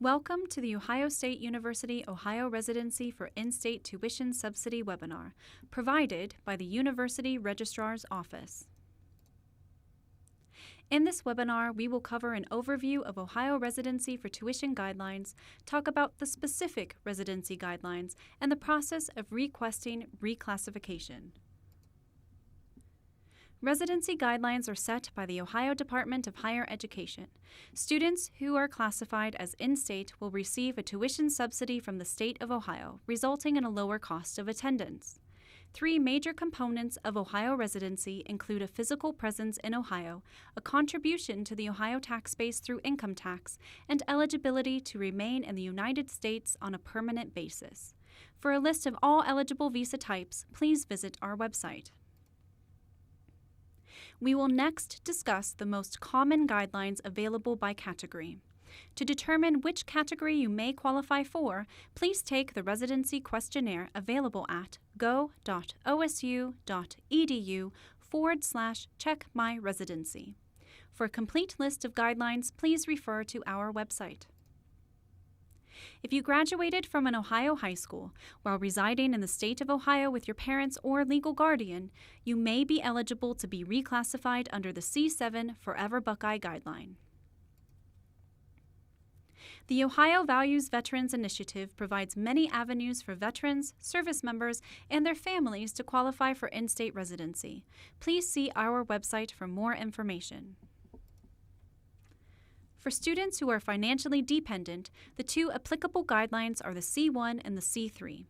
Welcome to the Ohio State University Ohio Residency for In-State Tuition Subsidy webinar, provided by the University Registrar's Office. In this webinar, we will cover an overview of Ohio Residency for Tuition guidelines, talk about the specific residency guidelines, and the process of requesting reclassification. Residency guidelines are set by the Ohio Department of Higher Education. Students who are classified as in-state will receive a tuition subsidy from the state of Ohio, resulting in a lower cost of attendance. Three major components of Ohio residency include a physical presence in Ohio, a contribution to the Ohio tax base through income tax, and eligibility to remain in the United States on a permanent basis. For a list of all eligible visa types, please visit our website. We will next discuss the most common guidelines available by category. To determine which category you may qualify for, please take the residency questionnaire available at go.osu.edu/checkmyresidency. For a complete list of guidelines, please refer to our website. If you graduated from an Ohio high school while residing in the state of Ohio with your parents or legal guardian, you may be eligible to be reclassified under the C7 Forever Buckeye Guideline. The Ohio Values Veterans Initiative provides many avenues for veterans, service members, and their families to qualify for in-state residency. Please see our website for more information. For students who are financially dependent, the two applicable guidelines are the C1 and the C3.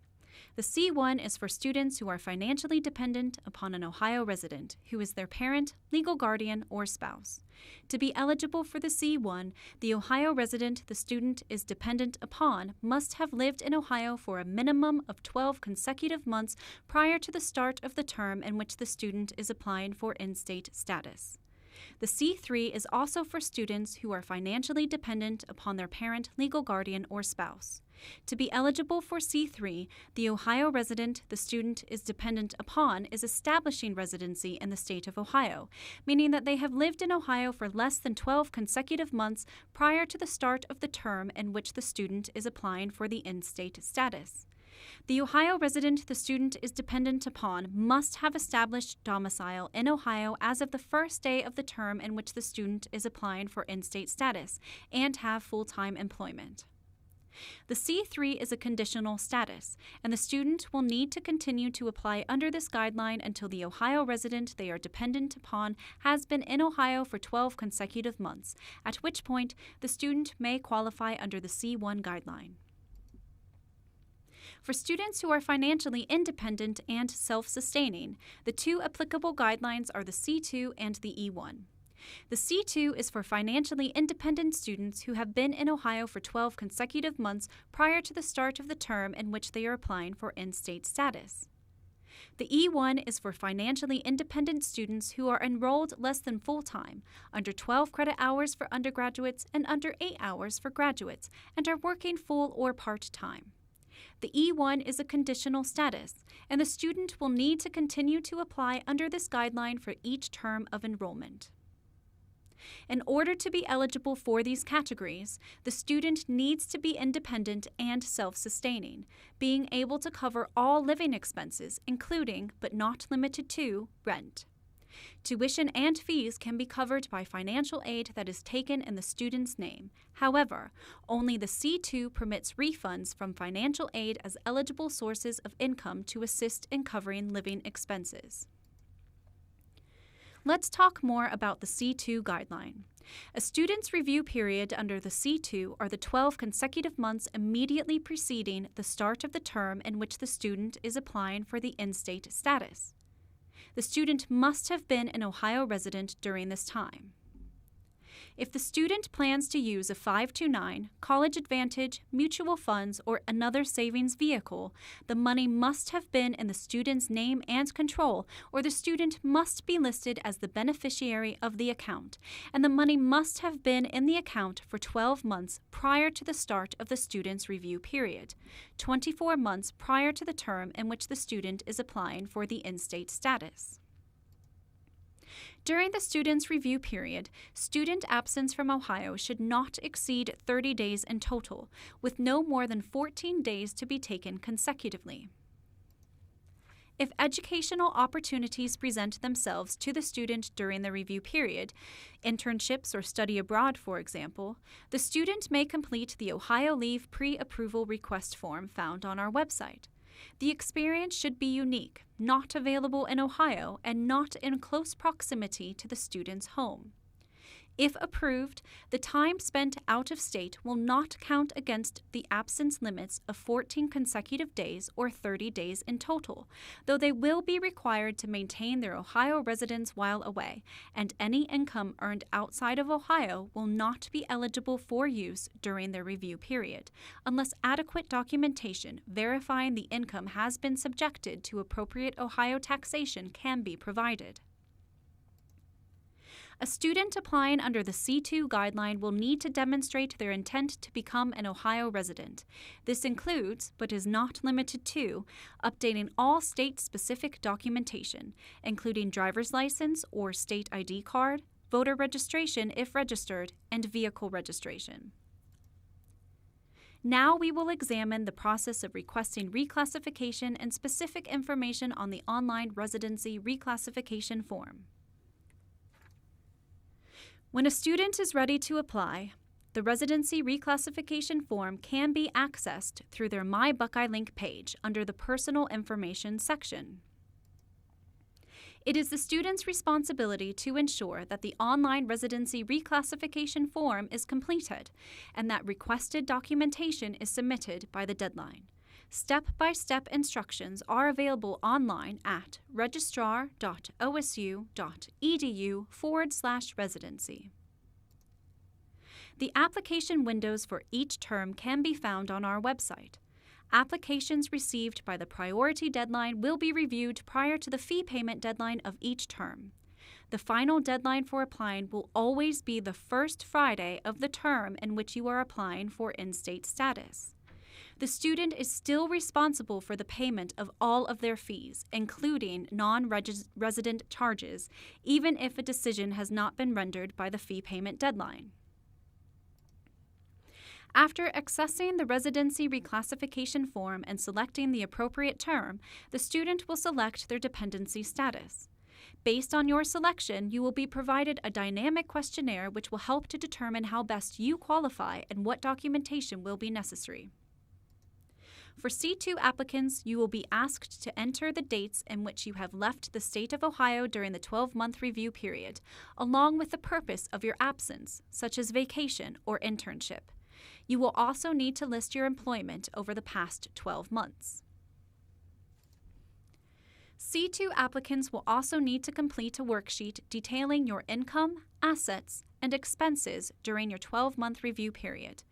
The C1 is for students who are financially dependent upon an Ohio resident, who is their parent, legal guardian, or spouse. To be eligible for the C1, the Ohio resident the student is dependent upon must have lived in Ohio for a minimum of 12 consecutive months prior to the start of the term in which the student is applying for in-state status. The C3 is also for students who are financially dependent upon their parent, legal guardian, or spouse. To be eligible for C3, the Ohio resident the student is dependent upon is establishing residency in the state of Ohio, meaning that they have lived in Ohio for less than 12 consecutive months prior to the start of the term in which the student is applying for the in-state status. The Ohio resident the student is dependent upon must have established domicile in Ohio as of the first day of the term in which the student is applying for in-state status and have full-time employment. The C3 is a conditional status, and the student will need to continue to apply under this guideline until the Ohio resident they are dependent upon has been in Ohio for 12 consecutive months, at which point the student may qualify under the C1 guideline. For students who are financially independent and self-sustaining, the two applicable guidelines are the C2 and the E1. The C2 is for financially independent students who have been in Ohio for 12 consecutive months prior to the start of the term in which they are applying for in-state status. The E1 is for financially independent students who are enrolled less than full-time, under 12 credit hours for undergraduates and under 8 hours for graduates, and are working full or part-time. The E1 is a conditional status, and the student will need to continue to apply under this guideline for each term of enrollment. In order to be eligible for these categories, the student needs to be independent and self-sustaining, being able to cover all living expenses, including, but not limited to, rent. Tuition and fees can be covered by financial aid that is taken in the student's name. However, only the C2 permits refunds from financial aid as eligible sources of income to assist in covering living expenses. Let's talk more about the C2 guideline. A student's review period under the C2 are the 12 consecutive months immediately preceding the start of the term in which the student is applying for the in-state status. The student must have been an Ohio resident during this time. If the student plans to use a 529, College Advantage, mutual funds, or another savings vehicle, the money must have been in the student's name and control, or the student must be listed as the beneficiary of the account, and the money must have been in the account for 12 months prior to the start of the student's review period, 24 months prior to the term in which the student is applying for the in-state status. During the student's review period, student absence from Ohio should not exceed 30 days in total, with no more than 14 days to be taken consecutively. If educational opportunities present themselves to the student during the review period, internships or study abroad, for example, the student may complete the Ohio Leave Pre-Approval Request form found on our website. The experience should be unique, not available in Ohio, and not in close proximity to the student's home. If approved, the time spent out of state will not count against the absence limits of 14 consecutive days or 30 days in total, though they will be required to maintain their Ohio residence while away, and any income earned outside of Ohio will not be eligible for use during their review period, unless adequate documentation verifying the income has been subjected to appropriate Ohio taxation can be provided. A student applying under the C2 guideline will need to demonstrate their intent to become an Ohio resident. This includes, but is not limited to, updating all state-specific documentation, including driver's license or state ID card, voter registration if registered, and vehicle registration. Now we will examine the process of requesting reclassification and specific information on the online residency reclassification form. When a student is ready to apply, the residency reclassification form can be accessed through their My Buckeye link page under the Personal Information section. It is the student's responsibility to ensure that the online residency reclassification form is completed and that requested documentation is submitted by the deadline. Step-by-step instructions are available online at registrar.osu.edu/residency. The application windows for each term can be found on our website. Applications received by the priority deadline will be reviewed prior to the fee payment deadline of each term. The final deadline for applying will always be the first Friday of the term in which you are applying for in-state status. The student is still responsible for the payment of all of their fees, including non-resident charges, even if a decision has not been rendered by the fee payment deadline. After accessing the residency reclassification form and selecting the appropriate term, the student will select their dependency status. Based on your selection, you will be provided a dynamic questionnaire which will help to determine how best you qualify and what documentation will be necessary. For C2 applicants, you will be asked to enter the dates in which you have left the state of Ohio during the 12-month review period, along with the purpose of your absence, such as vacation or internship. You will also need to list your employment over the past 12 months. C2 applicants will also need to complete a worksheet detailing your income, assets, and expenses during your 12-month review period.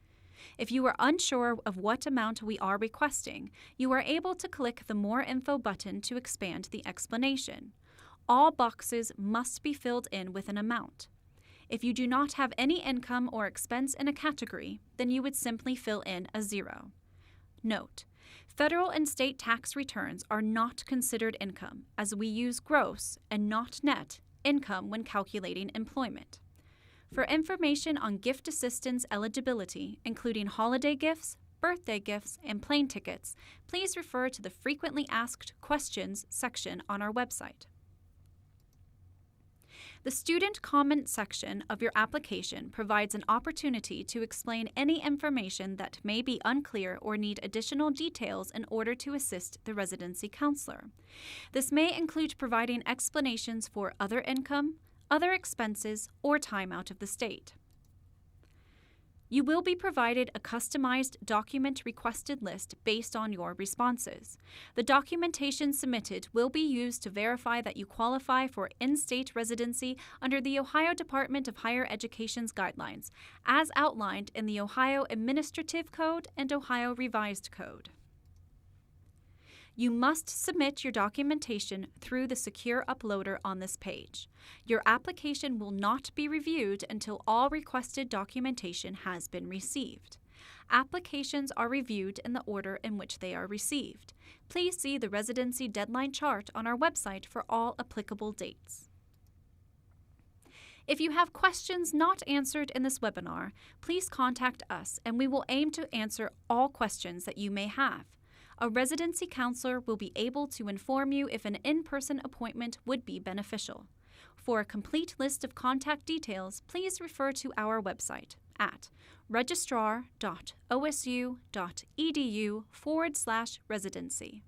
If you are unsure of what amount we are requesting, you are able to click the More Info button to expand the explanation. All boxes must be filled in with an amount. If you do not have any income or expense in a category, then you would simply fill in a 0. Note: federal and state tax returns are not considered income, as we use gross and not net income when calculating employment. For information on gift assistance eligibility, including holiday gifts, birthday gifts, and plane tickets, please refer to the Frequently Asked Questions section on our website. The student comment section of your application provides an opportunity to explain any information that may be unclear or need additional details in order to assist the residency counselor. This may include providing explanations for other income, other expenses, or time out of the state. You will be provided a customized document requested list based on your responses. The documentation submitted will be used to verify that you qualify for in-state residency under the Ohio Department of Higher Education's guidelines, as outlined in the Ohio Administrative Code and Ohio Revised Code. You must submit your documentation through the secure uploader on this page. Your application will not be reviewed until all requested documentation has been received. Applications are reviewed in the order in which they are received. Please see the residency deadline chart on our website for all applicable dates. If you have questions not answered in this webinar, please contact us and we will aim to answer all questions that you may have. A residency counselor will be able to inform you if an in-person appointment would be beneficial. For a complete list of contact details, please refer to our website at registrar.osu.edu/residency.